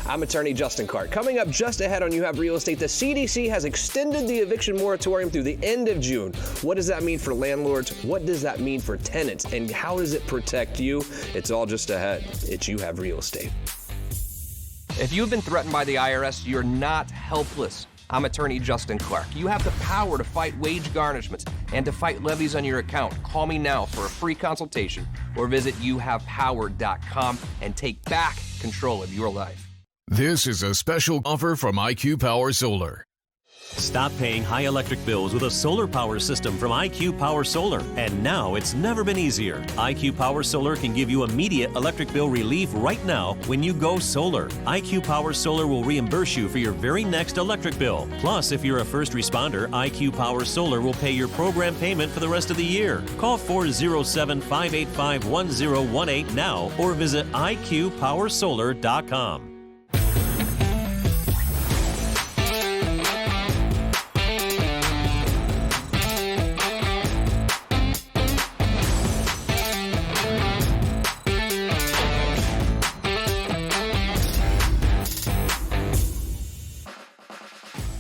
I'm attorney Justin Clark. Coming up just ahead on You Have Real Estate, the CDC has extended the eviction moratorium through the end of June. What does that mean for landlords? What does that mean for tenants? And how does it protect you? It's all just ahead. It's You Have Real Estate. If you've been threatened by the IRS, you're not helpless. I'm attorney Justin Clark. You have the power to fight wage garnishments and to fight levies on your account. Call me now for a free consultation or visit youhavepower.com and take back control of your life. This is a special offer from IQ Power Solar. Stop paying high electric bills with a solar power system from IQ Power Solar. And now it's never been easier. IQ Power Solar can give you immediate electric bill relief right now when you go solar. IQ Power Solar will reimburse you for your very next electric bill. Plus, if you're a first responder, IQ Power Solar will pay your program payment for the rest of the year. Call 407-585-1018 now or visit iqpowersolar.com.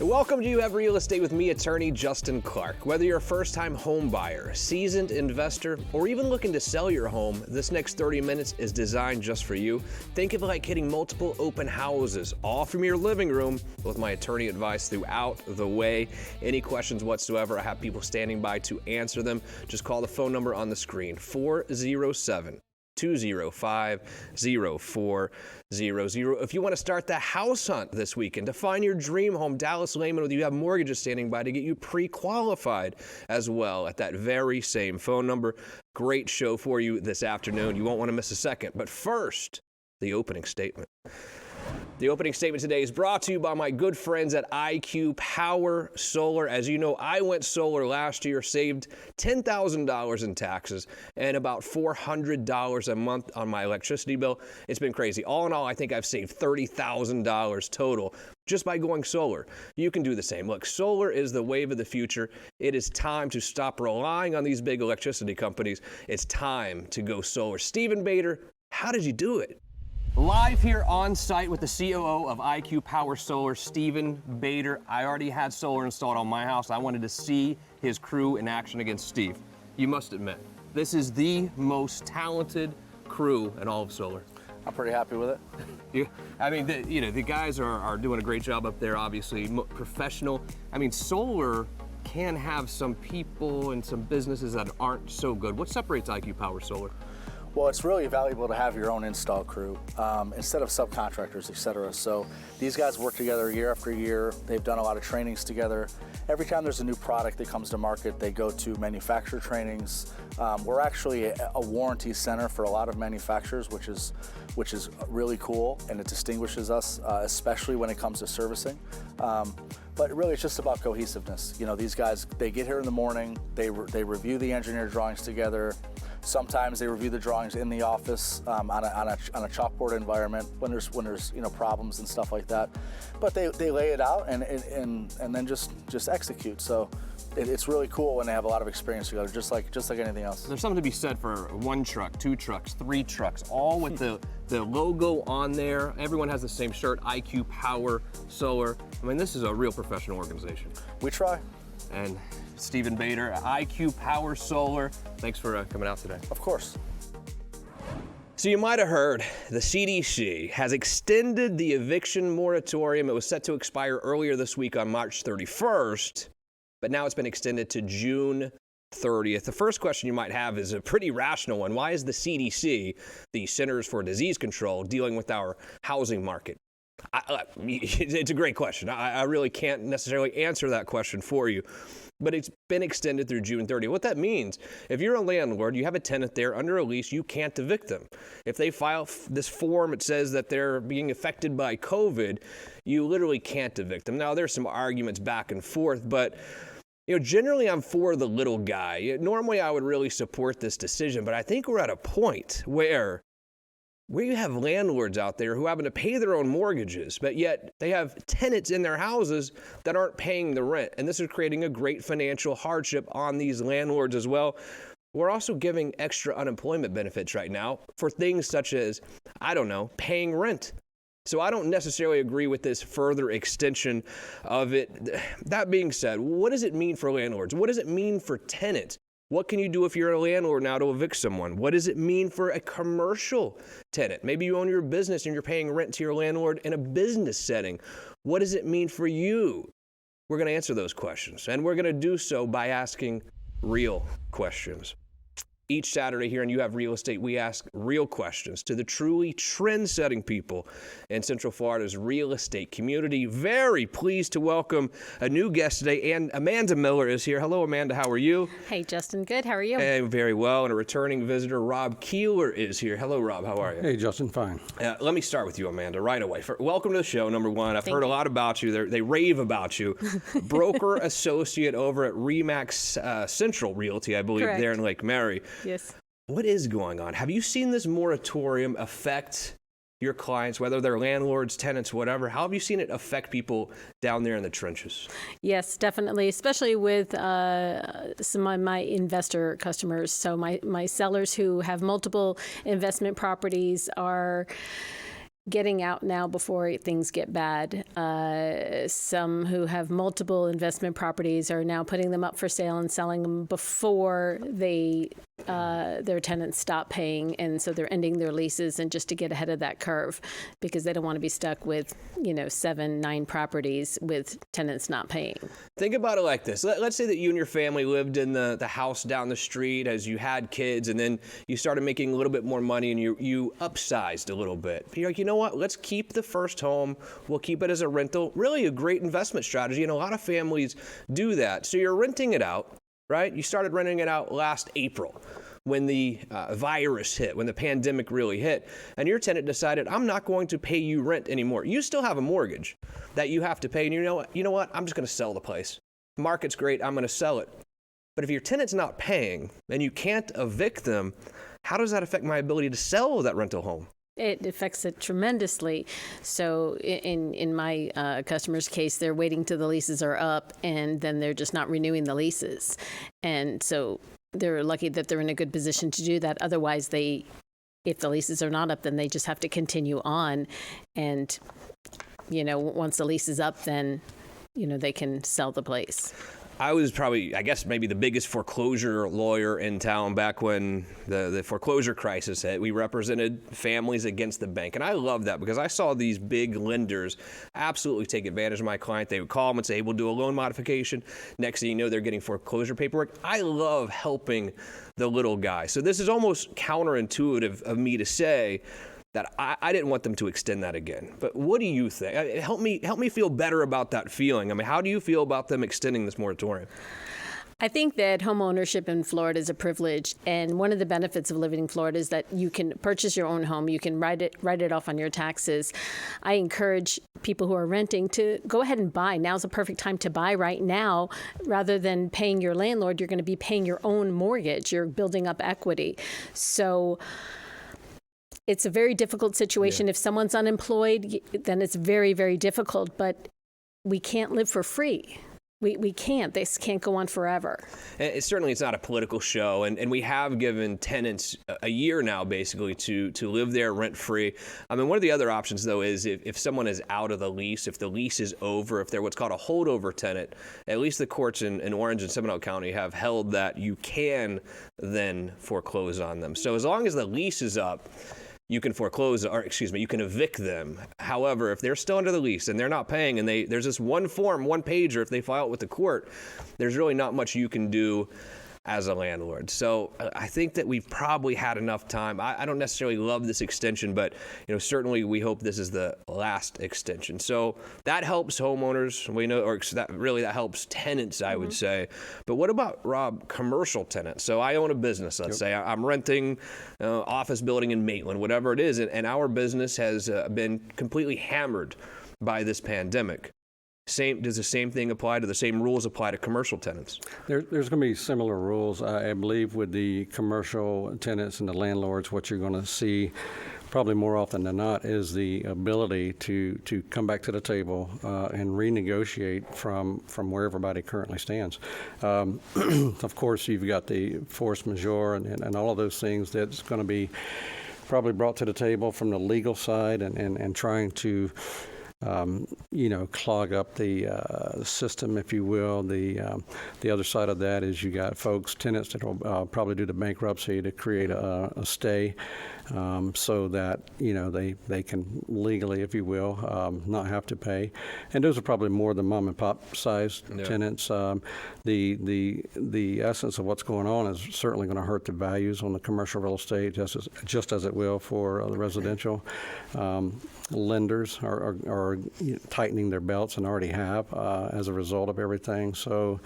Welcome to You Have Real Estate with me, attorney Justin Clark. Whether you're a first-time home buyer, seasoned investor, or even looking to sell your home, this next 30 minutes is designed just for you. Think of it like hitting multiple open houses, all from your living room, with my attorney advice throughout the way. Any questions whatsoever, I have people standing by to answer them. Just call the phone number on the screen, 407-205-0400. If you want to start the house hunt this weekend to find your dream home, Dallas Lehman with You Have Mortgages standing by to get you pre-qualified as well at that very same phone number. Great show for you this afternoon. You won't want to miss a second. But first, the opening statement. The opening statement today is brought to you by my good friends at IQ Power Solar. As you know, I went solar last year, saved $10,000 in taxes and about $400 a month on my electricity bill. It's been crazy. All in all, I think I've saved $30,000 total just by going solar. You can do the same. Look, solar is the wave of the future. It is time to stop relying on these big electricity companies. It's time to go solar. Stephen Bader, how did you do it? Live here on site with the COO of IQ Power Solar, Stephen Bader. I already had solar installed on my house. I wanted to see his crew in action against Steve. You must admit, this is the most talented crew in all of solar. I'm pretty happy with it. The guys are doing a great job up there, obviously, professional. I mean, solar can have some people and some businesses that aren't so good. What separates IQ Power Solar? Well, it's really valuable to have your own install crew instead of subcontractors, etc. So these guys work together year after year. They've done a lot of trainings together. Every time there's a new product that comes to market, they go to manufacturer trainings. We're actually a warranty center for a lot of manufacturers, which is really cool, and it distinguishes us, especially when it comes to servicing. But really, it's just about cohesiveness. You know, these guys, they get here in the morning, they review the engineer drawings together. Sometimes they review the drawings in the office on a chalkboard environment when there's problems and stuff like that. But they lay it out and then just execute. So it's really cool when they have a lot of experience together, just like anything else. There's something to be said for one truck, two trucks, three trucks, all with the logo on there. Everyone has the same shirt, IQ Power Solar. I mean, this is a real professional organization. We try. And Stephen Bader, IQ Power Solar, thanks for coming out today. Of course. So you might have heard the CDC has extended the eviction moratorium. It was set to expire earlier this week on March 31st, but now it's been extended to June 30th. The first question you might have is a pretty rational one. Why is the CDC, the Centers for Disease Control, dealing with our housing market? It's a great question. I really can't necessarily answer that question for you, but it's been extended through June 30th. What that means, if you're a landlord, you have a tenant there under a lease, you can't evict them. If they file this form, it says that they're being affected by COVID, you literally can't evict them. Now, there's some arguments back and forth, but generally I'm for the little guy. Normally I would really support this decision, but I think we're at a point where you have landlords out there who happen to pay their own mortgages, but yet they have tenants in their houses that aren't paying the rent. And this is creating a great financial hardship on these landlords as well. We're also giving extra unemployment benefits right now for things such as, paying rent. So I don't necessarily agree with this further extension of it. That being said, what does it mean for landlords? What does it mean for tenants? What can you do if you're a landlord now to evict someone? What does it mean for a commercial tenant? Maybe you own your business and you're paying rent to your landlord in a business setting. What does it mean for you? We're going to answer those questions, and we're going to do so by asking real questions. Each Saturday here on You Have Real Estate, we ask real questions to the truly trend-setting people in Central Florida's real estate community. Very pleased to welcome a new guest today, and Amanda Miller is here. Hello, Amanda. How are you? Hey, Justin. Good. How are you? Hey, very well. And a returning visitor, Rob Keeler, is here. Hello, Rob. How are you? Hey, Justin. Fine. Let me start with you, Amanda, right away. Welcome to the show, number one. I've heard a lot about you. They rave about you. Broker associate over at RE/MAX Central Realty, I believe, Correct. there in Lake Mary. Yes. What is going on? Have you seen this moratorium affect your clients, whether they're landlords, tenants, whatever? How have you seen it affect people down there in the trenches? Yes, definitely, especially with some of my investor customers. So my sellers who have multiple investment properties are getting out now before things get bad. Some who have multiple investment properties are now putting them up for sale and selling them before their tenants stop paying, and so they're ending their leases and just to get ahead of that curve because they don't want to be stuck with 7-9 properties with tenants not paying. Think about it like this. Let's say that you and your family lived in the house down the street as you had kids, and then you started making a little bit more money and you upsized a little bit. You're like, you know what? Let's keep the first home. We'll keep it as a rental. Really a great investment strategy, and a lot of families do that. So you're renting it out, right? You started renting it out last April when the virus hit, when the pandemic really hit, and your tenant decided, I'm not going to pay you rent anymore. You still have a mortgage that you have to pay, and you know what? I'm just going to sell the place. The market's great. I'm going to sell it. But if your tenant's not paying and you can't evict them, how does that affect my ability to sell that rental home? It affects it tremendously. So in my customer's case, they're waiting till the leases are up, and then they're just not renewing the leases. And so they're lucky that they're in a good position to do that. Otherwise, if the leases are not up, then they just have to continue on. And, once the lease is up, then, they can sell the place. I was probably, maybe the biggest foreclosure lawyer in town back when the foreclosure crisis hit. We represented families against the bank. And I love that because I saw these big lenders absolutely take advantage of my client. They would call them and say, hey, we'll do a loan modification. Next thing you know, they're getting foreclosure paperwork. I love helping the little guy. So this is almost counterintuitive of me to say that I didn't want them to extend that again. But what do you think? Help me feel better about that feeling. I mean, how do you feel about them extending this moratorium? I think that home ownership in Florida is a privilege, and one of the benefits of living in Florida is that you can purchase your own home. You can write it off on your taxes. I encourage people who are renting to go ahead and buy. Now's the perfect time to buy right now. Rather than paying your landlord, you're going to be paying your own mortgage. You're building up equity. So it's a very difficult situation. Yeah. If someone's unemployed, then it's very, very difficult. But we can't live for free. We can't. This can't go on forever. Certainly it's not a political show, and we have given tenants a year now, basically, to live there rent-free. I mean, one of the other options, though, is if someone is out of the lease, if the lease is over, if they're what's called a holdover tenant, at least the courts in Orange and Seminole County have held that you can then foreclose on them. So as long as the lease is up, you can you can evict them. However, if they're still under the lease and they're not paying and there's this one form, one pager, if they file it with the court, there's really not much you can do as a landlord. So I think that we've probably had enough time. I don't necessarily love this extension, but certainly we hope this is the last extension. So that helps homeowners. We know, or that helps tenants, I would say. But what about, Rob, commercial tenants? So I own a business. Let's say I'm renting office building in Maitland, whatever it is, and our business has been completely hammered by this pandemic. Does the same thing apply? Do the same rules apply to commercial tenants? There's going to be similar rules, I believe, with the commercial tenants and the landlords. What you're going to see probably more often than not is the ability to come back to the table and renegotiate from where everybody currently stands. Of course, you've got the force majeure and all of those things that's going to be probably brought to the table from the legal side and trying to clog up the system, if you will. The other side of that is you got tenants that will probably do the bankruptcy to create a stay, so that they can legally, if you will, not have to pay. And those are probably more the mom and pop size tenants. The essence of what's going on is certainly going to hurt the values on the commercial real estate, just as it will for the residential. Lenders are tightening their belts and already have as a result of everything. So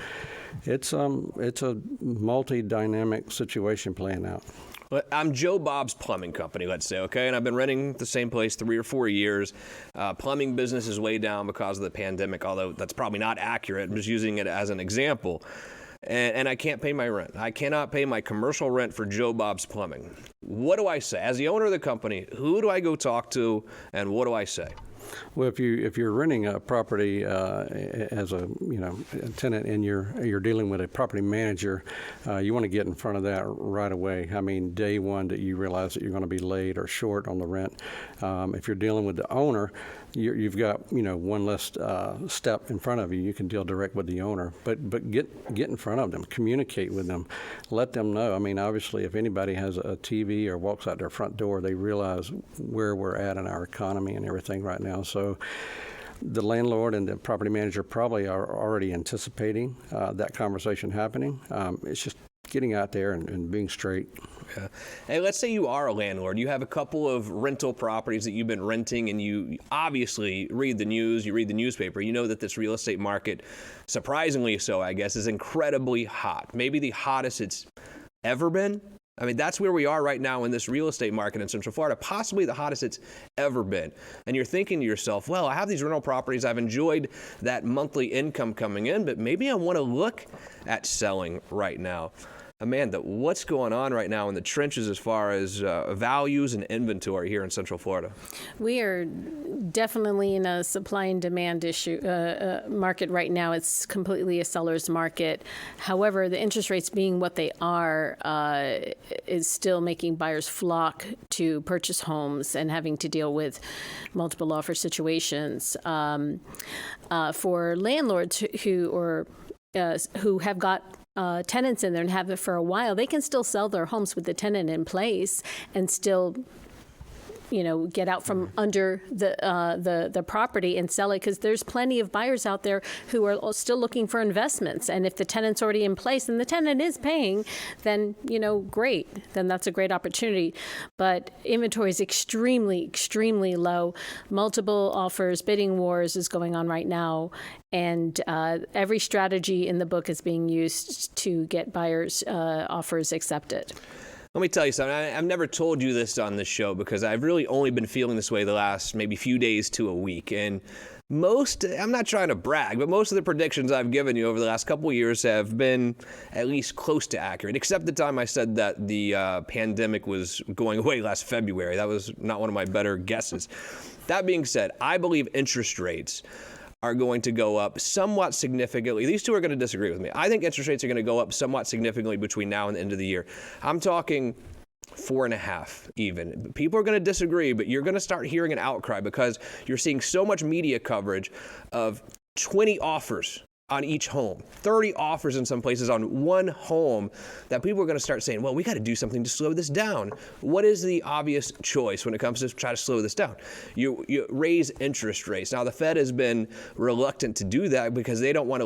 it's a multi-dynamic situation playing out. I'm Joe Bob's Plumbing Company, let's say, okay? And I've been renting the same place 3 or 4 years. Plumbing business is way down because of the pandemic, although that's probably not accurate. I'm just using it as an example. And I can't pay my rent. I cannot pay my commercial rent for Joe Bob's Plumbing. What do I say? As the owner of the company, who do I go talk to, and what do I say? Well, if you're renting a property as a tenant and you're dealing with a property manager, you want to get in front of that right away. I mean, day one that you realize that you're going to be late or short on the rent. If you're dealing with the owner, you've got one less step in front of you. You can deal direct with the owner, but get in front of them, communicate with them, let them know. I mean, obviously, if anybody has a TV or walks out their front door, they realize where we're at in our economy and everything right now. So the landlord and the property manager probably are already anticipating that conversation happening. It's just getting out there and being straight. Yeah. Hey, let's say you are a landlord. You have a couple of rental properties that you've been renting, and you obviously read the news, you read the newspaper. You know that this real estate market, surprisingly so, I guess, is incredibly hot. Maybe the hottest it's ever been. I mean, that's where we are right now in this real estate market in Central Florida, possibly the hottest it's ever been. And you're thinking to yourself, well, I have these rental properties. I've enjoyed that monthly income coming in, but maybe I want to look at selling right now. Amanda, what's going on right now in the trenches as far as values and inventory here in Central Florida? We are definitely in a supply and demand market right now. It's completely a seller's market. However, the interest rates being what they are is still making buyers flock to purchase homes and having to deal with multiple offer situations. For landlords who have got tenants in there and have it for a while, they can still sell their homes with the tenant in place and still, get out from under the property and sell it, because there's plenty of buyers out there who are still looking for investments. And if the tenant's already in place and the tenant is paying, then, great. Then that's a great opportunity. But inventory is extremely, extremely low. Multiple offers, bidding wars is going on right now. And every strategy in the book is being used to get buyers' offers accepted. Let me tell you something. I've never told you this on this show because I've really only been feeling this way the last maybe few days to a week. And I'm not trying to brag, but most of the predictions I've given you over the last couple of years have been at least close to accurate, except the time I said that the pandemic was going away last February. That was not one of my better guesses. That being said, I believe interest rates are going to go up somewhat significantly. These two are going to disagree with me. I think interest rates are going to go up somewhat significantly between now and the end of the year. I'm talking 4.5 even. People are going to disagree, but you're going to start hearing an outcry because you're seeing so much media coverage of 20 offers on each home, 30 offers in some places on one home, that people are going to start saying, well, we got to do something to slow this down. What is the obvious choice when it comes to try to slow this down? You raise interest rates. Now, the Fed has been reluctant to do that because they don't want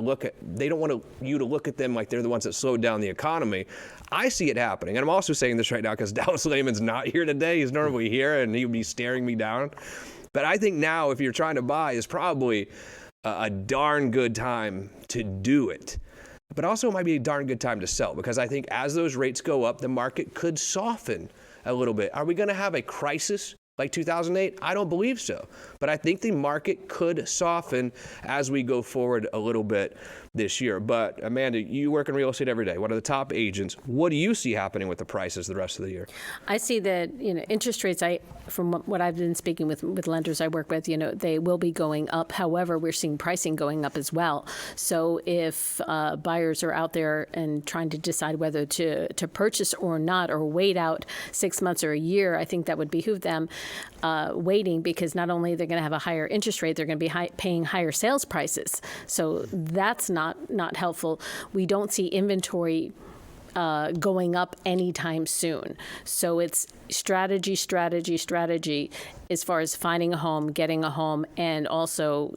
you to look at them like they're the ones that slowed down the economy. I see it happening. And I'm also saying this right now because Dallas Lehman's not here today. He's normally here and he'd be staring me down. But I think now, if you're trying to buy, is probably a darn good time to do it. But also it might be a darn good time to sell, because I think as those rates go up, the market could soften a little bit. Are we going to have a crisis like 2008? I don't believe so. But I think the market could soften as we go forward a little bit this year. But Amanda, you work in real estate every day. One of the top agents. What do you see happening with the prices the rest of the year? I see that, interest rates, from what I've been speaking with lenders I work with, they will be going up. However, we're seeing pricing going up as well. So if buyers are out there and trying to decide whether to purchase or not, or wait out 6 months or a year, I think that would behoove them waiting, because not only they're going to have a higher interest rate, they're going to be paying higher sales prices. So that's not helpful. We don't see inventory going up anytime soon. So it's strategy as far as finding a home, getting a home, and also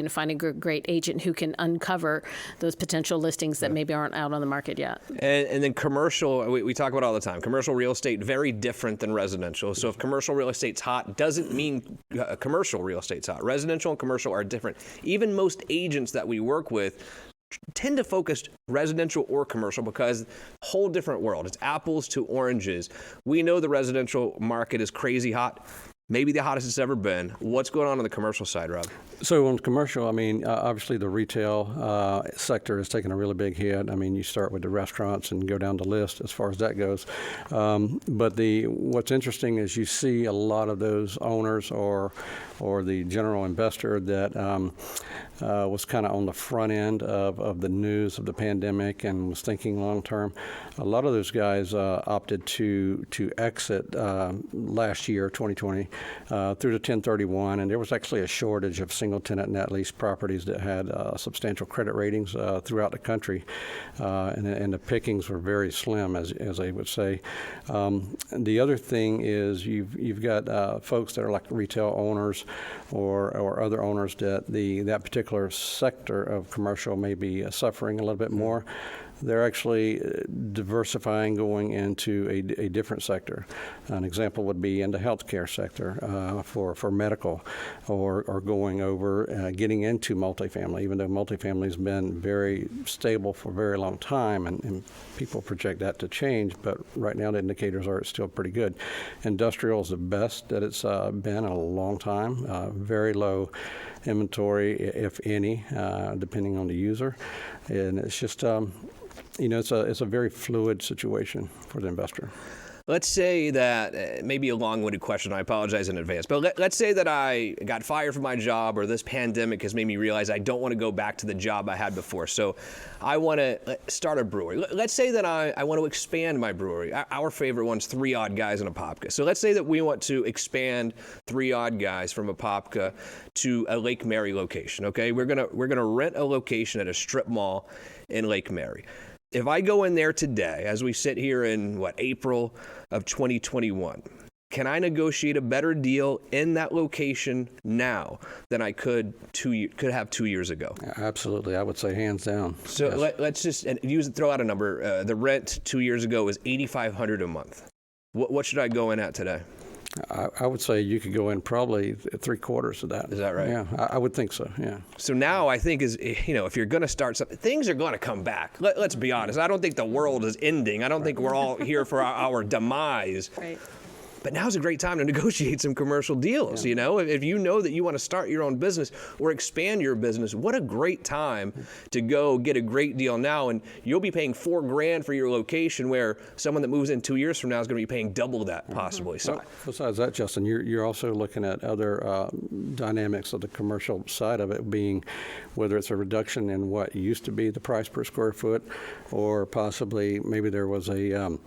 finding a great agent who can uncover those potential listings that maybe aren't out on the market yet. And then commercial, we talk about all the time, commercial real estate, very different than residential. So if commercial real estate's hot, doesn't mean commercial real estate's hot. Residential and commercial are different. Even most agents that we work with tend to focus residential or commercial because whole different world. It's apples to oranges. We know the residential market is crazy hot, maybe the hottest it's ever been. What's going on the commercial side, Rob? So on commercial, obviously the retail sector has taken a really big hit. You start with the restaurants and go down the list as far as that goes. But what's interesting is you see a lot of those owners or the general investor that was kind of on the front end of the news of the pandemic and was thinking long term. A lot of those guys opted to exit last year, 2020, through the 1031, and there was actually a shortage of single-tenant net lease properties that had substantial credit ratings throughout the country, and the pickings were very slim, as they would say. The other thing is you've got folks that are like retail owners or other owners that that particular sector of commercial may be suffering a little bit more. They're actually diversifying, going into a different sector. An example would be in the healthcare sector for medical, or going over, getting into multifamily, even though multifamily has been very stable for a very long time, and people project that to change, but right now the indicators are it's still pretty good. Industrial is the best that it's been in a long time, very low inventory, if any, depending on the user, and it's just it's a very fluid situation for the investor. Let's say that, maybe a long-winded question, I apologize in advance, but let's say that I got fired from my job, or this pandemic has made me realize I don't want to go back to the job I had before. So I want to start a brewery. Let's say that I want to expand my brewery. Our favorite one's 3 Odd Guys and Apopka. So let's say that we want to expand 3 Odd Guys from Apopka to a Lake Mary location, okay? We're gonna rent a location at a strip mall in Lake Mary. If I go in there today, as we sit here in, April of 2021, can I negotiate a better deal in that location now than I could have 2 years ago? Absolutely, I would say hands down. So yes. Let's just throw out a number. The rent 2 years ago was $8,500 a month. What should I go in at today? I would say you could go in probably 3/4 of that. Is that right? Yeah, I would think so, yeah. So now I think if you're going to start something, things are going to come back. Let's be honest. I don't think the world is ending. I don't think we're all here for our demise. Right. But now's a great time to negotiate some commercial deals. Yeah. If you know that you want to start your own business or expand your business, what a great time to go get a great deal now. And you'll be paying $4,000 for your location, where someone that moves in 2 years from now is going to be paying double that possibly. So, well, besides that, Justin, you're also looking at other dynamics of the commercial side of it, being whether it's a reduction in what used to be the price per square foot, or possibly maybe there was a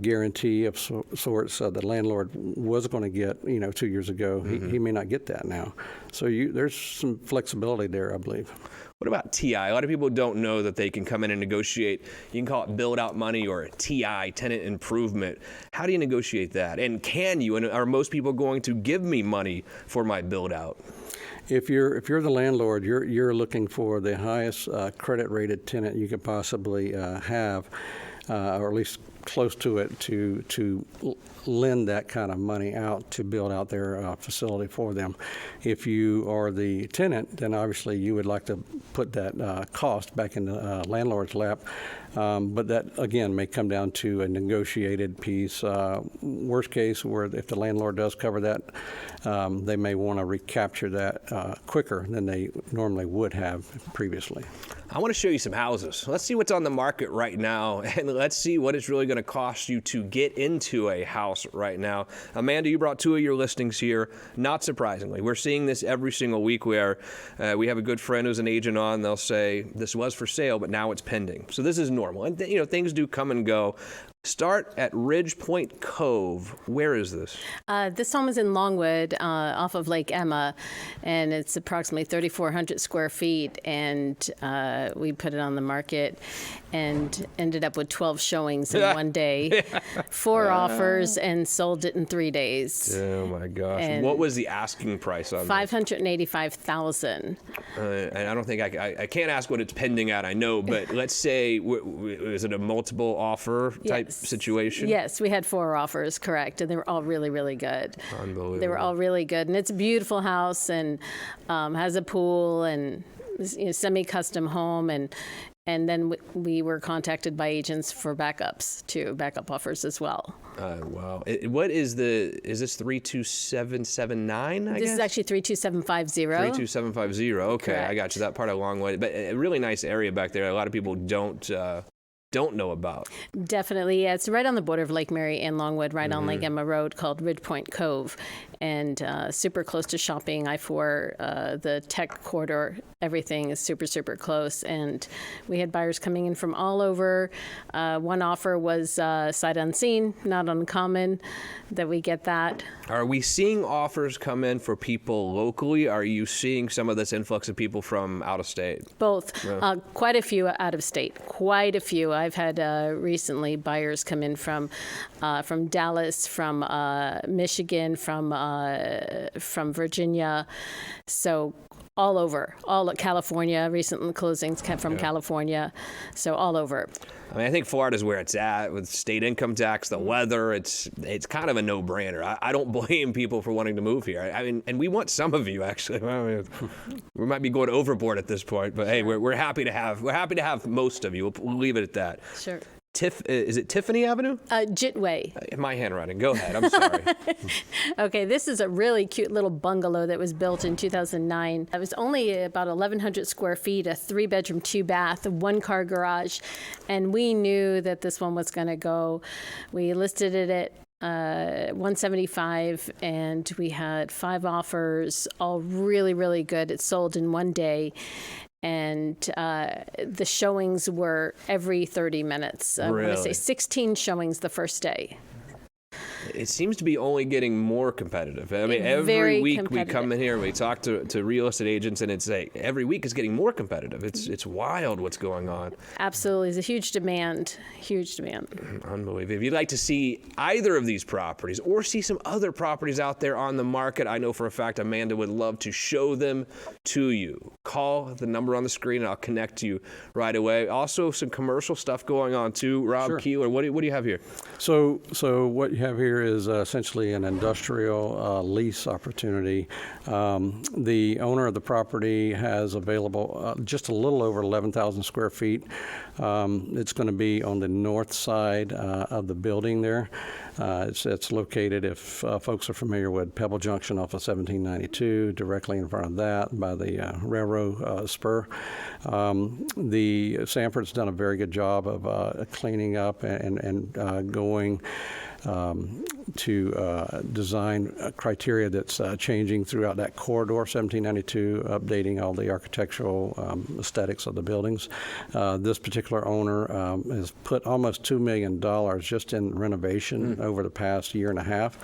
guarantee of sorts the landlord was going to get 2 years ago. Mm-hmm. He may not get that now. So there's some flexibility there, I believe. What about TI? A lot of people don't know that they can come in and negotiate. You can call it build-out money or TI, tenant improvement. How do you negotiate that? And can you? And are most people going to give me money for my build-out? If you're the landlord, you're looking for the highest credit-rated tenant you could possibly have, or at least close to it to lend that kind of money out to build out their facility for them. If you are the tenant, then obviously you would like to put that cost back in the landlord's lap. But that, again, may come down to a negotiated piece. Worst case, where if the landlord does cover that, they may want to recapture that quicker than they normally would have previously. I want to show you some houses. Let's see what's on the market right now, and let's see what it's really going to cost you to get into a house right now. Amanda, you brought two of your listings here. Not surprisingly, we're seeing this every single week where we have a good friend who's an agent on. They'll say, this was for sale, but now it's pending. So this is normal. And, things do come and go. Start at Ridge Point Cove. Where is this? This home is in Longwood off of Lake Emma, and it's approximately 3,400 square feet. And we put it on the market and ended up with 12 showings in one day, 4 offers, and sold it in 3 days. Oh, my gosh. And what was the asking price on $585,000. And I don't think I can't ask what it's pending at, I know, but let's say, is it a multiple offer type situation? Yes, we had 4 offers, correct, and they were all really, really good. Unbelievable. They were all really good, and it's a beautiful house and has a pool and semi-custom home, and then we were contacted by agents for backup offers as well. Wow. What is this 32779, I guess? This is actually 32750. 32750. Okay, Correct. I got you. That part a long way. But a really nice area back there. A lot of people don't know about. Definitely, yeah. It's right on the border of Lake Mary and Longwood, right on Lake Emma Road, called Ridge Point Cove, and super close to shopping. I-4, the tech corridor, everything is super, super close. And we had buyers coming in from all over. One offer was sight unseen, not uncommon that we get that. Are we seeing offers come in for people locally? Are you seeing some of this influx of people from out of state? Both. Yeah. Quite a few out of state. Quite a few. I've had recently buyers come in from Dallas, from Michigan, from Virginia, so all over, all California. Recent closings came from California, so all over. I mean, I think Florida's where it's at with state income tax, the weather. It's kind of a no-brainer. I don't blame people for wanting to move here. I mean, and we want some of you actually. I mean, we might be going overboard at this point, but hey, we're happy to have most of you. We'll leave it at that. Sure. Is it Tiffany Avenue? Jitway. My handwriting. Go ahead. I'm sorry. Okay, this is a really cute little bungalow that was built in 2009. It was only about 1,100 square feet, a 3-bedroom, 2-bath, a 1-car garage, and we knew that this one was going to go. We listed it at $175, and we had 5 offers, all really, really good. It sold in 1 day. And the showings were every 30 minutes. I want to say 16 showings the first day. It seems to be only getting more competitive. I mean, every week we come in here and we talk to real estate agents, and it's like every week is getting more competitive. It's wild what's going on. Absolutely. There's a huge demand. Unbelievable. If you'd like to see either of these properties or see some other properties out there on the market, I know for a fact Amanda would love to show them to you. Call the number on the screen and I'll connect you right away. Also, some commercial stuff going on too. Rob Sure. Keeler, what do you have here? So what you have here is essentially an industrial lease opportunity. The owner of the property has available just a little over 11,000 square feet. It's going to be on the north side of the building there. It's located, if folks are familiar with Pebble Junction off of 1792, directly in front of that by the railroad spur. The Sanford's done a very good job of cleaning up and going to design criteria that's changing throughout that corridor, 1792, updating all the architectural aesthetics of the buildings. This particular owner has put almost $2 million just in renovation over the past year and a half.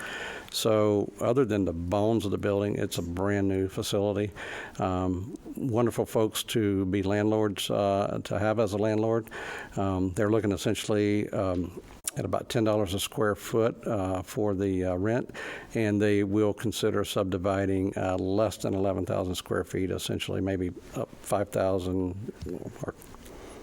So other than the bones of the building, it's a brand new facility. Wonderful folks to be landlords, to have as a landlord. They're looking essentially at about $10 a square foot for the rent, and they will consider subdividing less than 11,000 square feet, essentially maybe up 5,000 or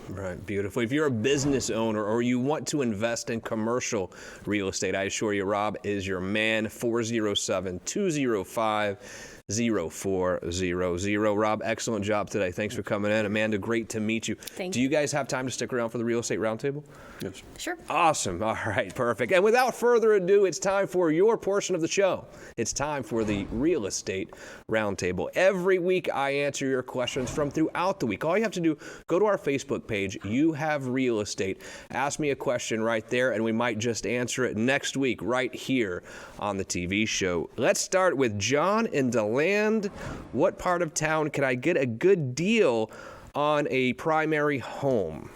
Right, beautiful. If you're a business owner or you want to invest in commercial real estate, I assure you Rob is your man. 407-205-0400. Rob, excellent job today. Thanks for coming in. Amanda, great to meet you. Thank Do you guys have time to stick around for the Real Estate Roundtable? Yes. Sure. Awesome. All right, perfect. And without further ado, it's time for your portion of the show. It's time for the Real Estate Roundtable. Every week, I answer your questions from throughout the week. All you have to do, go to our Facebook page, You Have Real Estate. Ask me a question right there, and we might just answer it next week right here on the TV show. Let's start with John in DeLand. What part of town can I get a good deal on a primary home?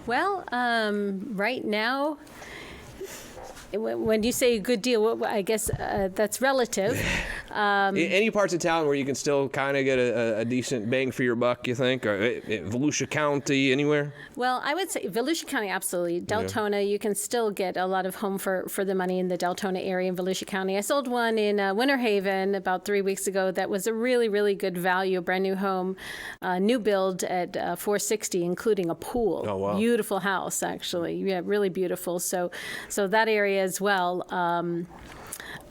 Well, right now, when you say a good deal, I guess that's relative. Any parts of town where you can still kind of get a decent bang for your buck, you think? Or Volusia County, anywhere? Well, I would say Volusia County, absolutely. Deltona, you can still get a lot of home for the money in the Deltona area in Volusia County. I sold one in Winter Haven about 3 weeks ago that was a really, really good value, a brand new home, new build at $460, including a pool. Oh, wow. Beautiful house, actually. Yeah, really beautiful. So that area as well.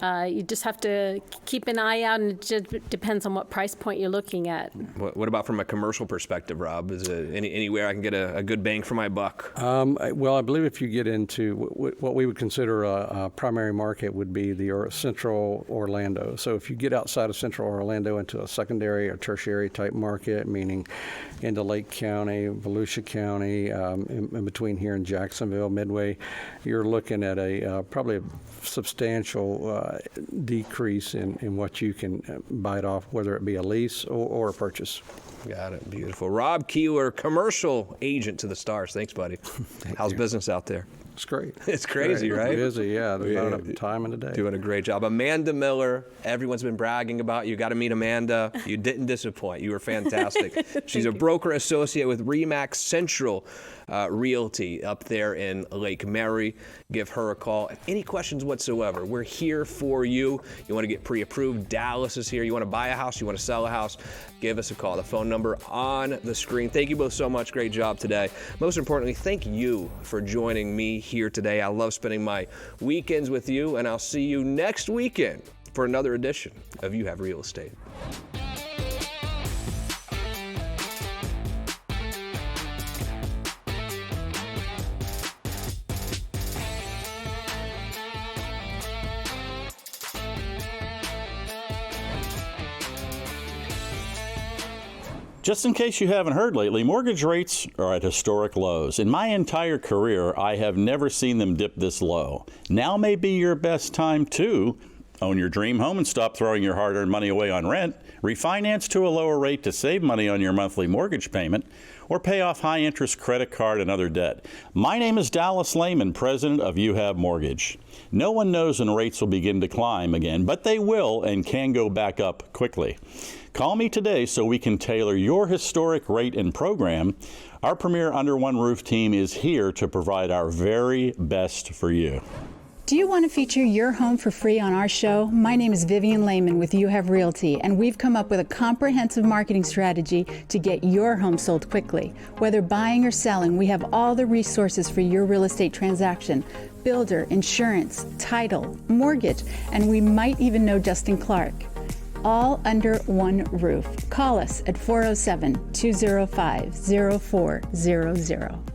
You just have to keep an eye out, and it just depends on what price point you're looking at. What about from a commercial perspective, Rob? Is it anywhere I can get a good bang for my buck? Well, I believe if you get into what we would consider a primary market would be the central Orlando. So if you get outside of central Orlando into a secondary or tertiary type market, meaning into Lake County, Volusia County, in between here and Jacksonville, Midway, you're looking at probably a substantial decrease in what you can bite off, whether it be a lease or a purchase. Got it. Beautiful. Rob Keeler, commercial agent to the stars. Thanks, buddy. How's business out there? It's great. It's crazy, great. right? Busy, yeah. There's not enough time in the day. Doing a great job. Amanda Miller, everyone's been bragging about you. Got to meet Amanda. You didn't disappoint. You were fantastic. She's a broker associate with Remax Central Realty up there in Lake Mary. Give her a call. Any questions whatsoever, we're here for you. You want to get pre-approved, Dallas is here. You want to buy a house, you want to sell a house, give us a call. The phone number on the screen. Thank you both so much. Great job today. Most importantly, thank you for joining me here today. I love spending my weekends with you, and I'll see you next weekend for another edition of You Have Real Estate. Just in case you haven't heard lately, mortgage rates are at historic lows. In my entire career, I have never seen them dip this low. Now may be your best time to own your dream home and stop throwing your hard-earned money away on rent, refinance to a lower rate to save money on your monthly mortgage payment, or pay off high-interest credit card and other debt. My name is Dallas Lehman, president of You Have Mortgage. No one knows when rates will begin to climb again, but they will and can go back up quickly. Call me today so we can tailor your historic rate and program. Our premier Under One Roof team is here to provide our very best for you. Do you want to feature your home for free on our show? My name is Vivian Lehman with You Have Realty, and we've come up with a comprehensive marketing strategy to get your home sold quickly. Whether buying or selling, we have all the resources for your real estate transaction: builder, insurance, title, mortgage, and we might even know Justin Clark. All under one roof. Call us at 407-205-0400.